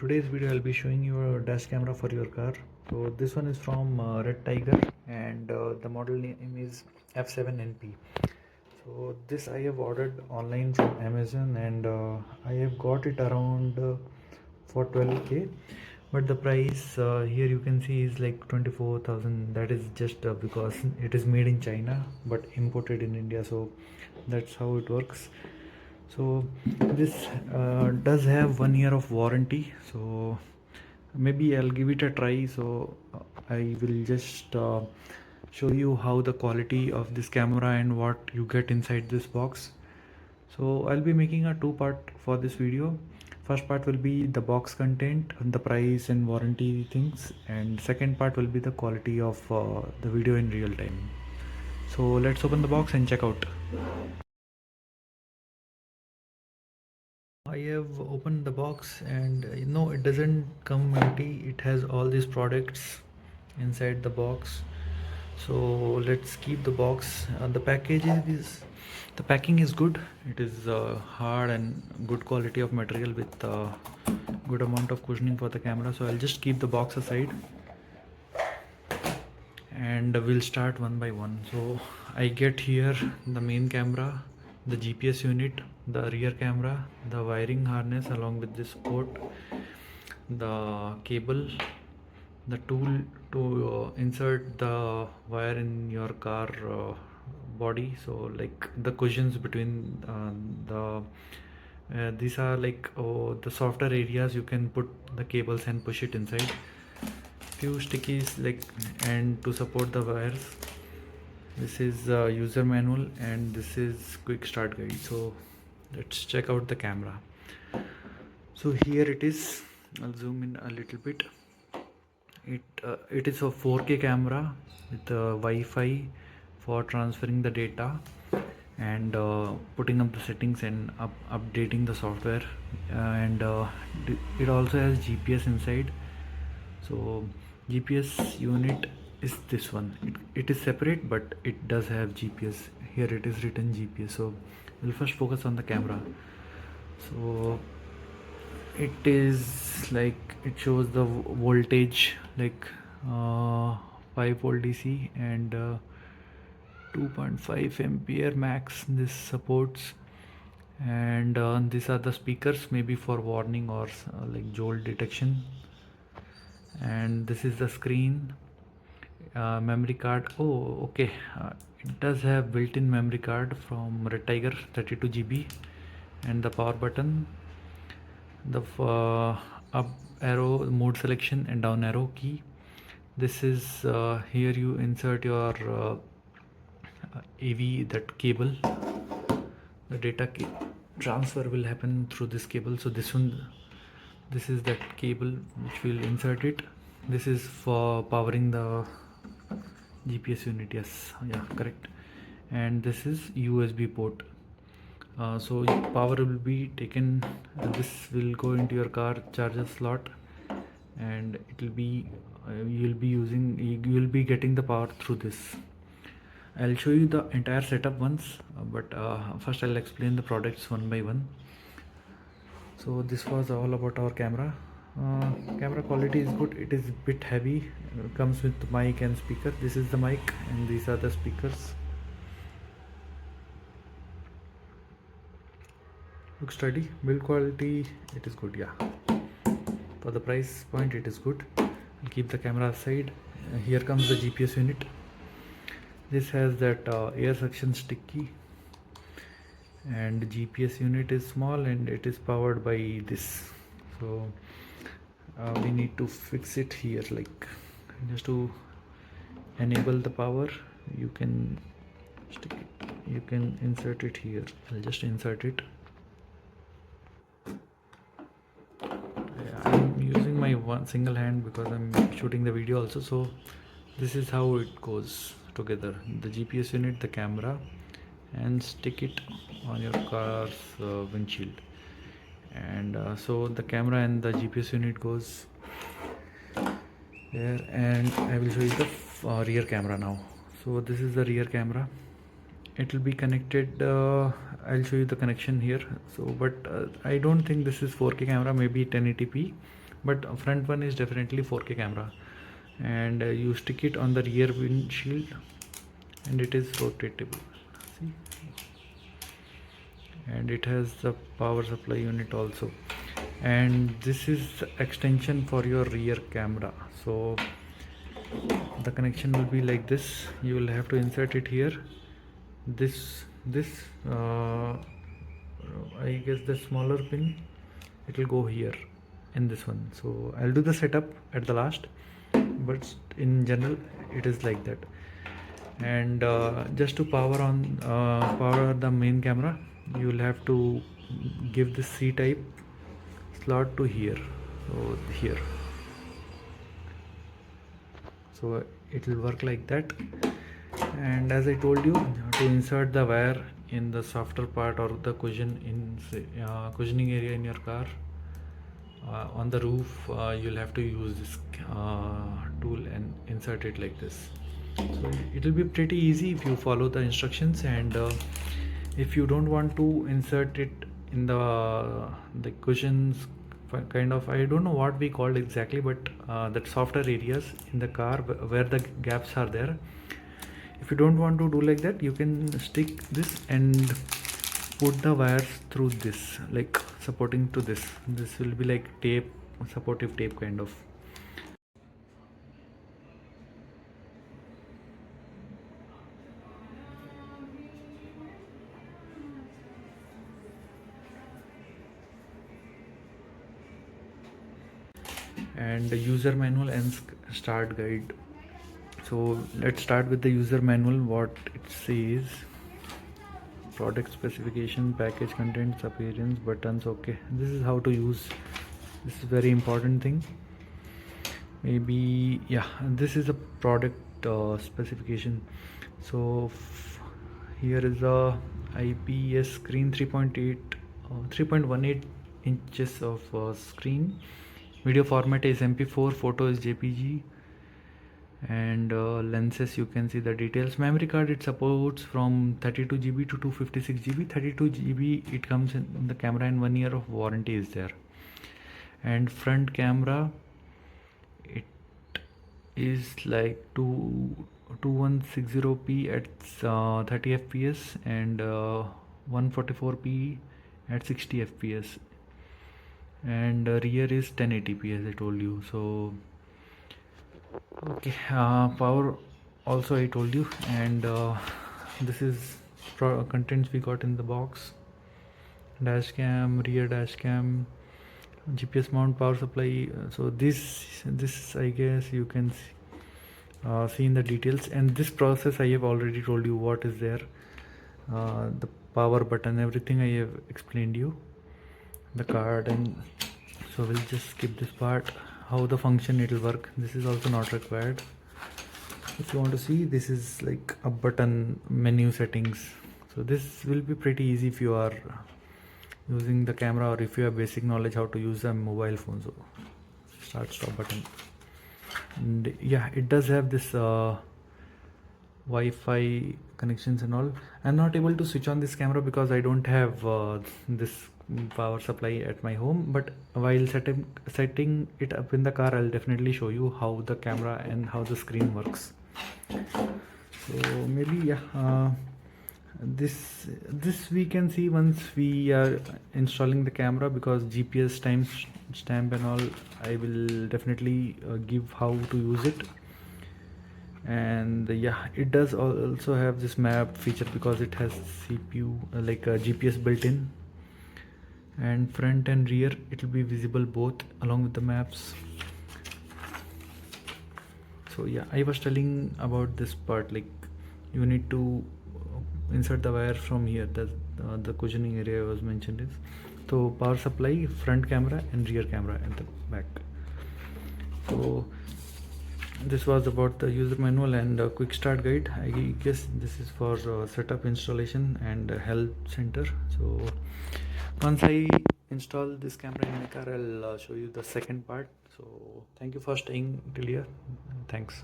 today's video I'll be showing you a dash camera for your car. So this one is from Redtiger and the model name is F7NP. So this I have ordered online from Amazon and I have got it around for 12k, but the price here you can see is like 24,000. That is just because it is made in China but imported in India, so that's how it works. So this does have 1 year of warranty, so maybe I'll give it a try. So I will just show you how the quality of this camera and what you get inside this box. So I'll be making a two-part for this video. First part will be the box content and the price and warranty things, and second part will be the quality of the video in real time. So let's open the box and check out. I have opened the box and no, it doesn't come empty. It has all these products inside the box. So let's keep the box. The packing is good. It is hard and good quality of material with good amount of cushioning for the camera. So I'll just keep the box aside and we'll start one by one. So I get here the main camera, the GPS unit, the rear camera, the wiring harness along with this port, the cable, the tool to insert the wire in your car body. So like the cushions between these are like the softer areas you can put the cables and push it inside. Few stickies like and to support the wires. This is user manual and this is quick start guide. So let's check out the camera. So here it is. I'll zoom in a little bit. It is a 4K camera with Wi-Fi for transferring the data and putting up the settings and updating the software, and it also has GPS inside. So GPS unit is this one. It is separate but it does have GPS. Here it is written GPS. So we'll first focus on the camera. So it is like it shows the voltage like 5 volt DC and 2.5 ampere max this supports, and these are the speakers, maybe for warning or like jolt detection. And this is the screen, memory card. Oh okay, it does have built-in memory card from Redtiger, 32 GB, and the power button, the up arrow mode selection and down arrow key. This is here you insert your AV, that cable. The data transfer will happen through this cable. So this is that cable which will insert it. This is for powering the GPS unit. Yes, yeah, correct. And this is USB port. So power will be taken, this will go into your car charger slot, and it will be you will be getting the power through this. I'll show you the entire setup once, but first I'll explain the products one by one. So this was all about our camera. Camera quality is good. It is a bit heavy. Comes with mic and speaker. This is the mic and these are the speakers. Looks sturdy. Build quality, it is good. Yeah, for the price point it is good. I'll keep the camera aside. Here comes the GPS unit. This has that air suction sticky, and GPS unit is small and it is powered by this. So we need to fix it here, like just to enable the power you can stick it, you can insert it here. I'll just insert it. I'm using my one single hand because I'm shooting the video also. So this is how it goes together, the GPS unit, the camera, and stick it on your car's windshield. And so the camera and the GPS unit goes there, and I will show you the rear camera now. So this is the rear camera. It will be connected. I'll show you the connection here. So but I don't think this is 4K camera, maybe 1080p. but front one is definitely 4K camera. And you stick it on the rear windshield and it is rotatable. See, and it has the power supply unit also, and this is the extension for your rear camera. So the connection will be like this. You will have to insert it here. This I guess the smaller pin, it will go here in this one. So I'll do the setup at the last, but in general it is like that. And just to power the main camera, you will have to give the C type slot to here. So here, so it will work like that. And as I told you, to insert the wire in the softer part or the cushioning area in your car, on the roof, you'll have to use this tool and insert it like this. So it will be pretty easy if you follow the instructions. And if you don't want to insert it in the cushions, kind of, I don't know what we called exactly, but that softer areas in the car where the gaps are there, if you don't want to do like that, you can stick this and put the wires through this, like supporting to this. This will be like tape, supportive tape kind of. And the user manual and start guide. So let's start with the user manual. What it says: product specification, package contents, appearance, buttons. Okay, this is how to use. This is very important thing. Maybe, yeah, this is a product specification. So here is a IPS screen, 3.18 inches of screen. Video format is MP4, photo is JPG, and lenses, you can see the details. Memory card, it supports from 32 GB to 256 GB. 32 GB it comes in the camera, and 1 year of warranty is there. And front camera, it is like 2160p at 30 fps and 144p at 60 fps. And rear is 1080p as I told you. So okay, power also I told you. And this is contents we got in the box: dash cam, rear dash cam, GPS mount, power supply. So this I guess you can see in the details. And this process I have already told you what is there. The power button, everything I have explained you, the card. And so we'll just skip this part. How the function it will work, this is also not required. If you want to see, this is like a button menu settings. So this will be pretty easy if you are using the camera, or if you have basic knowledge how to use a mobile phone. So start stop button. And yeah, it does have this Wi-Fi connections and all. I'm not able to switch on this camera because I don't have this power supply at my home, but while setting it up in the car, I'll definitely show you how the camera and how the screen works. So maybe, yeah, this we can see once we are installing the camera, because GPS timestamp and all I will definitely give how to use it. And yeah, it does also have this map feature because it has CPU, like a GPS built in. And front and rear, it will be visible both along with the maps. So yeah, I was telling about this part, like you need to insert the wire from here. The cushioning area was mentioned is. So power supply, front camera and rear camera at the back. So this was about the user manual and quick start guide. I guess this is for setup, installation and help center. So once I install this camera in my car, I'll show you the second part. So thank you for staying till here. Thanks.